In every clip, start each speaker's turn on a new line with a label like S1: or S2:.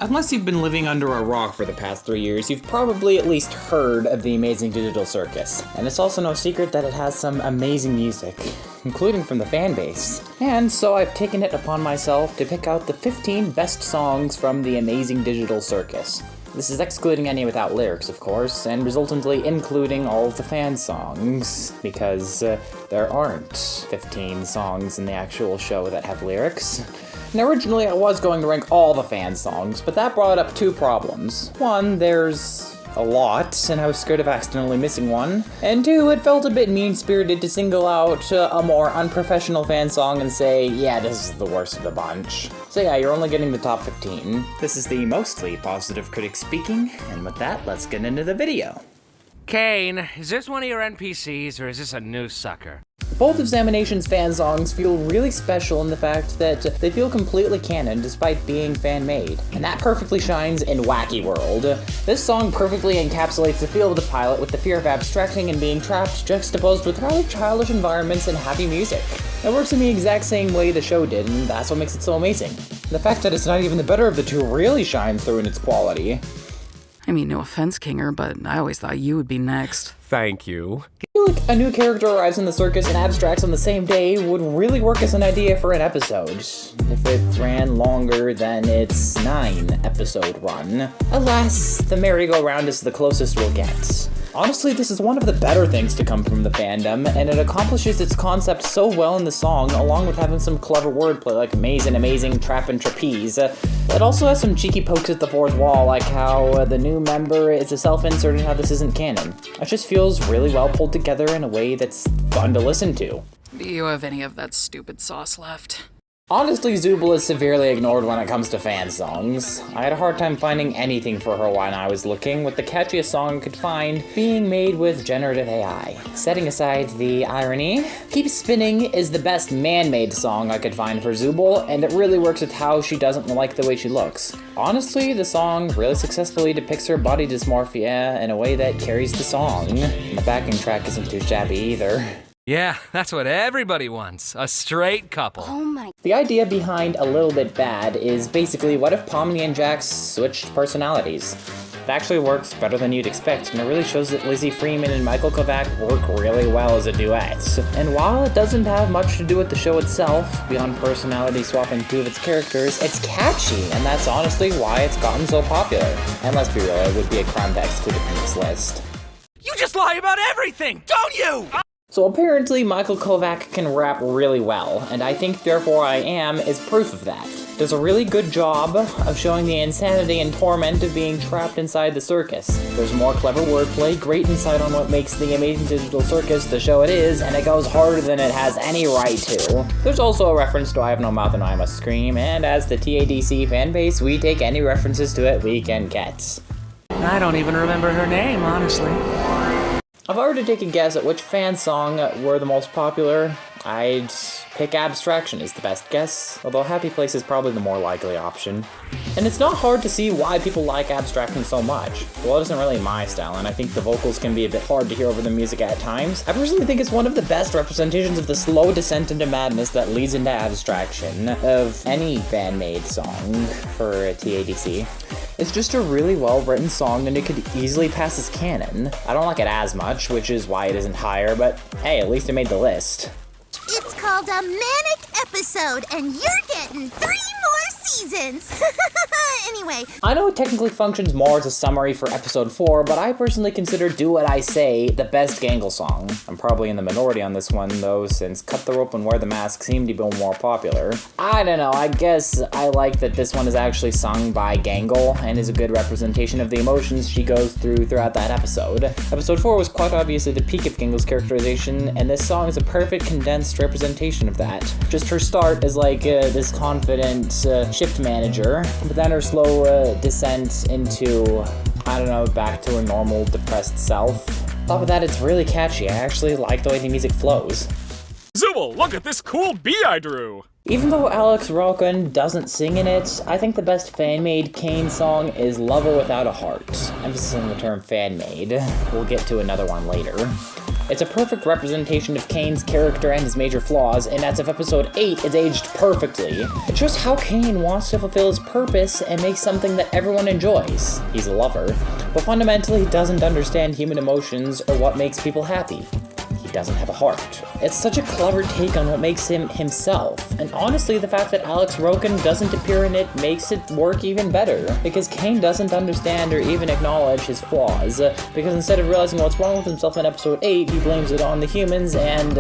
S1: Unless you've been living under a rock for the past 3 years, you've probably at least heard of the Amazing Digital Circus. And it's also no secret that it has some amazing music, including from the fan base. And so I've taken it upon myself to pick out the 15 best songs from the Amazing Digital Circus. This is excluding any without lyrics, of course, and resultantly including all of the fan songs, because there aren't 15 songs in the actual show that have lyrics. And originally I was going to rank all the fan songs, but that brought up two problems. One, there's a lot, and I was scared of accidentally missing one. And two, it felt a bit mean-spirited to single out a more unprofessional fan song and say, yeah, this is the worst of the bunch. So yeah, you're only getting the top 15. This is the mostly positive critic speaking, and with that, let's get into the video.
S2: Caine, is this one of your NPCs, or is this a new sucker?
S1: Both Examination's fan songs feel really special in the fact that they feel completely canon despite being fan-made, and that perfectly shines in Wacky World. This song perfectly encapsulates the feel of the pilot with the fear of abstracting and being trapped juxtaposed with rather childish environments and happy music. It works in the exact same way the show did, and that's what makes it so amazing. The fact that it's not even the better of the two really shines through in its quality.
S3: I mean, no offense, Kinger, but I always thought you would be next.
S4: Thank you.
S1: I feel like a new character arrives in the circus and abstracts on the same day would really work as an idea for an episode, if it ran longer than its 9-episode run. Alas, the merry-go-round is the closest we'll get. Honestly, this is one of the better things to come from the fandom, and it accomplishes its concept so well in the song, along with having some clever wordplay like maze and amazing, trap and trapeze. It also has some cheeky pokes at the fourth wall, like how the new member is a self-insert and how this isn't canon. It just feels really well pulled together in a way that's fun to listen to.
S3: Do you have any of that stupid sauce left?
S1: Honestly, Zooble is severely ignored when it comes to fan songs. I had a hard time finding anything for her when I was looking, with the catchiest song I could find being made with generative AI. Setting aside the irony, Keep Spinning is the best man-made song I could find for Zooble, and it really works with how she doesn't like the way she looks. Honestly, the song really successfully depicts her body dysmorphia in a way that carries the song. And the backing track isn't too shabby either.
S2: Yeah, that's what everybody wants. A straight couple.
S5: Oh my.
S1: The idea behind A Little Bit Bad is basically what if Pomni and Jax switched personalities? It actually works better than you'd expect, and it really shows that Lizzie Freeman and Michael Kovac work really well as a duet. And while it doesn't have much to do with the show itself, beyond personality swapping two of its characters, it's catchy, and that's honestly why it's gotten so popular. And let's be real, it would be a crime to exclude it from this list.
S2: You just lie about everything, don't you?
S1: So apparently Michael Kovac can rap really well, and I think Therefore I Am is proof of that. Does a really good job of showing the insanity and torment of being trapped inside the circus. There's more clever wordplay, great insight on what makes the Amazing Digital Circus the show it is, and it goes harder than it has any right to. There's also a reference to I Have No Mouth and I Must Scream, and as the TADC fanbase, we take any references to it we can get.
S2: I don't even remember her name, honestly.
S1: If I were to take a guess at which fan song were the most popular, I'd pick Abstraction as the best guess, although Happy Place is probably the more likely option. And it's not hard to see why people like Abstraction so much. Well, it isn't really my style, and I think the vocals can be a bit hard to hear over the music at times. I personally think it's one of the best representations of the slow descent into madness that leads into Abstraction of any fan-made song for TADC. It's just a really well-written song, and it could easily pass as canon. I don't like it as much, which is why it isn't higher, but hey, at least it made the list.
S5: It's called a manic episode, and you're getting 3 more seasons. Anyway.
S1: I know it technically functions more as a summary for episode 4, but I personally consider Do What I Say the best Gangle song. I'm probably in the minority on this one, though, since Cut the Rope and Wear the Mask seem to be more popular. I don't know, I guess I like that this one is actually sung by Gangle, and is a good representation of the emotions she goes throughout that episode. Episode 4 was quite obviously the peak of Gangle's characterization, and this song is a perfect condensed representation of that. Just her start as like this confident shift manager, but then her slow descent into, I don't know, back to her normal depressed self. On top of that, it's really catchy. I actually like the way the music flows.
S4: Zooble, look at this cool bee I drew!
S1: Even though Alex Ralkin doesn't sing in it, I think the best fan-made Caine song is Lover Without a Heart. Emphasis on the term fan-made. We'll get to another one later. It's a perfect representation of Caine's character and his major flaws, and as of episode 8, it's aged perfectly. It shows how Caine wants to fulfill his purpose and make something that everyone enjoys. He's a lover, but fundamentally he doesn't understand human emotions or what makes people happy. He doesn't have a heart. It's such a clever take on what makes him himself, and honestly the fact that Alex Roken doesn't appear in it makes it work even better, because Caine doesn't understand or even acknowledge his flaws, because instead of realizing what's wrong with himself in episode 8, he blames it on the humans and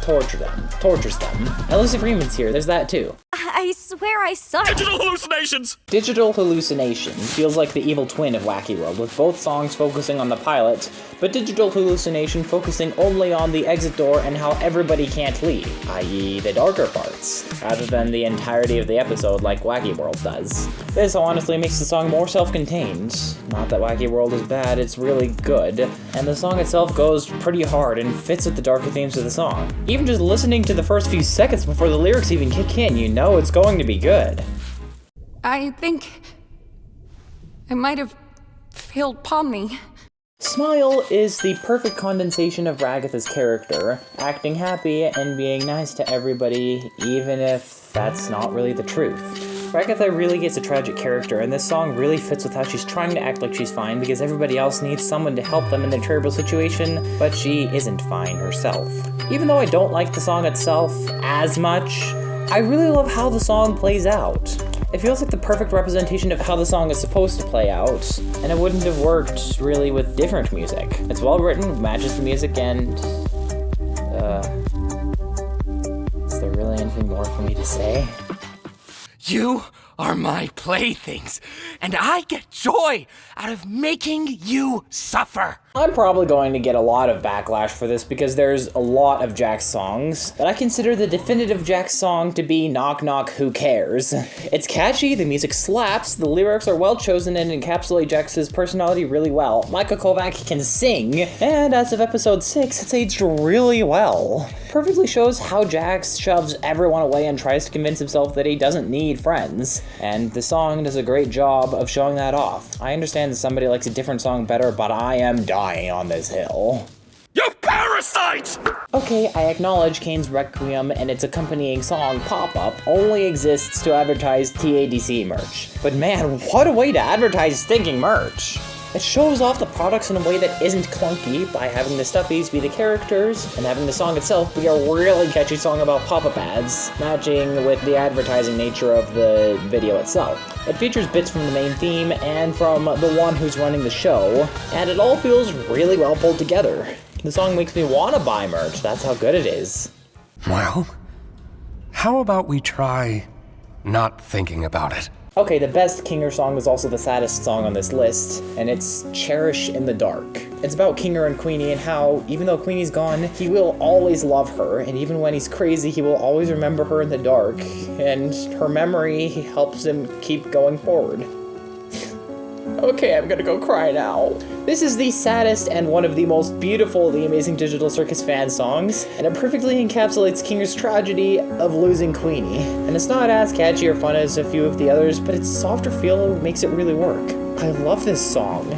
S1: tortures them. And Lucy Freeman's here, there's that too.
S5: I swear I saw it.
S4: Digital hallucinations!
S1: Digital Hallucination feels like the evil twin of Wacky World, with both songs focusing on the pilot, but Digital Hallucination focusing only on the exit door and how everybody can't leave, i.e. the darker parts, rather than the entirety of the episode like Wacky World does. This honestly makes the song more self-contained. Not that Wacky World is bad, it's really good, and the song itself goes pretty hard and fits with the darker themes of the song. Even just listening to the first few seconds before the lyrics even kick in, you know it's going to be good.
S3: I think I might have failed Pomni.
S1: Smile is the perfect condensation of Ragatha's character, acting happy and being nice to everybody, even if that's not really the truth. Ragatha really gets a tragic character, and this song really fits with how she's trying to act like she's fine because everybody else needs someone to help them in their terrible situation, but she isn't fine herself. Even though I don't like the song itself as much, I really love how the song plays out. It feels like the perfect representation of how the song is supposed to play out, and it wouldn't have worked really with different music. It's well written, matches the music, and is there really anything more for me to say?
S2: You are my playthings, and I get joy out of making you suffer.
S1: I'm probably going to get a lot of backlash for this because there's a lot of Jack's songs, but I consider the definitive Jack song to be Knock Knock Who Cares. It's catchy, the music slaps, the lyrics are well chosen and encapsulate Jack's personality really well. Micah Kovac can sing, and as of episode 6, it's aged really well. Perfectly shows how Jax shoves everyone away and tries to convince himself that he doesn't need friends, and the song does a great job of showing that off. I understand that somebody likes a different song better, but I am dying on this hill.
S4: You parasite!
S1: Okay, I acknowledge Caine's Requiem and its accompanying song, Pop-Up, only exists to advertise TADC merch. But man, what a way to advertise stinking merch! It shows off the products in a way that isn't clunky by having the stuffies be the characters and having the song itself be a really catchy song about pop-up ads, matching with the advertising nature of the video itself. It features bits from the main theme and from the one who's running the show, and it all feels really well pulled together. The song makes me want to buy merch, that's how good it is.
S6: Well, how about we try not thinking about it?
S1: Okay, the best Kinger song is also the saddest song on this list, and it's Cherish in the Dark. It's about Kinger and Queenie and how, even though Queenie's gone, he will always love her, and even when he's crazy, he will always remember her in the dark, and her memory helps him keep going forward. Okay, I'm gonna go cry now. This is the saddest and one of the most beautiful The Amazing Digital Circus fan songs, and it perfectly encapsulates Kinger's tragedy of losing Queenie. And it's not as catchy or fun as a few of the others, but its softer feel makes it really work. I love this song.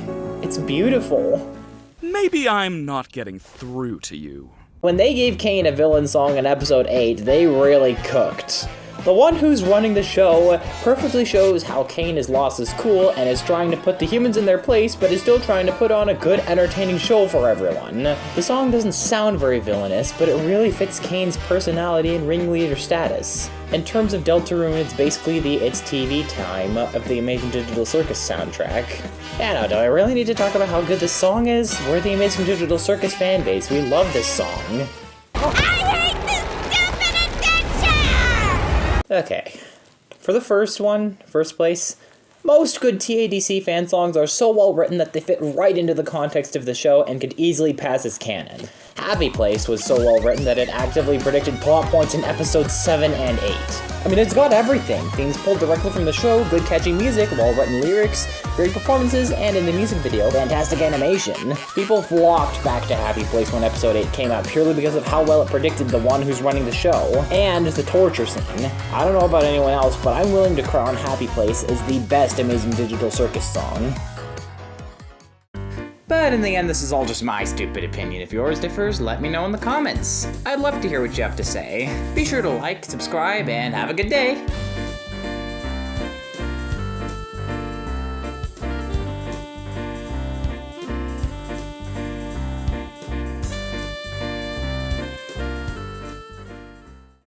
S1: It's beautiful.
S4: Maybe I'm not getting through to you.
S1: When they gave Caine a villain song in episode 8, they really cooked. The one who's running the show perfectly shows how Caine has lost his cool and is trying to put the humans in their place, but is still trying to put on a good, entertaining show for everyone. The song doesn't sound very villainous, but it really fits Caine's personality and ringleader status. In terms of Deltarune, it's basically the It's TV Time of the Amazing Digital Circus soundtrack. Yeah, now, do I really need to talk about how good this song is? We're the Amazing Digital Circus fanbase. We love this song. Okay, for the first place, most good TADC fan songs are so well written that they fit right into the context of the show and could easily pass as canon. Happy Place was so well written that it actively predicted plot points in episodes 7 and 8. I mean, it's got everything. Things pulled directly from the show, good catchy music, well-written lyrics, great performances, and in the music video, fantastic animation. People flocked back to Happy Place when episode 8 came out purely because of how well it predicted the one who's running the show, and the torture scene. I don't know about anyone else, but I'm willing to crown Happy Place as the best Amazing Digital Circus song. But in the end, this is all just my stupid opinion. If yours differs, let me know in the comments. I'd love to hear what you have to say. Be sure to like, subscribe, and have a good day.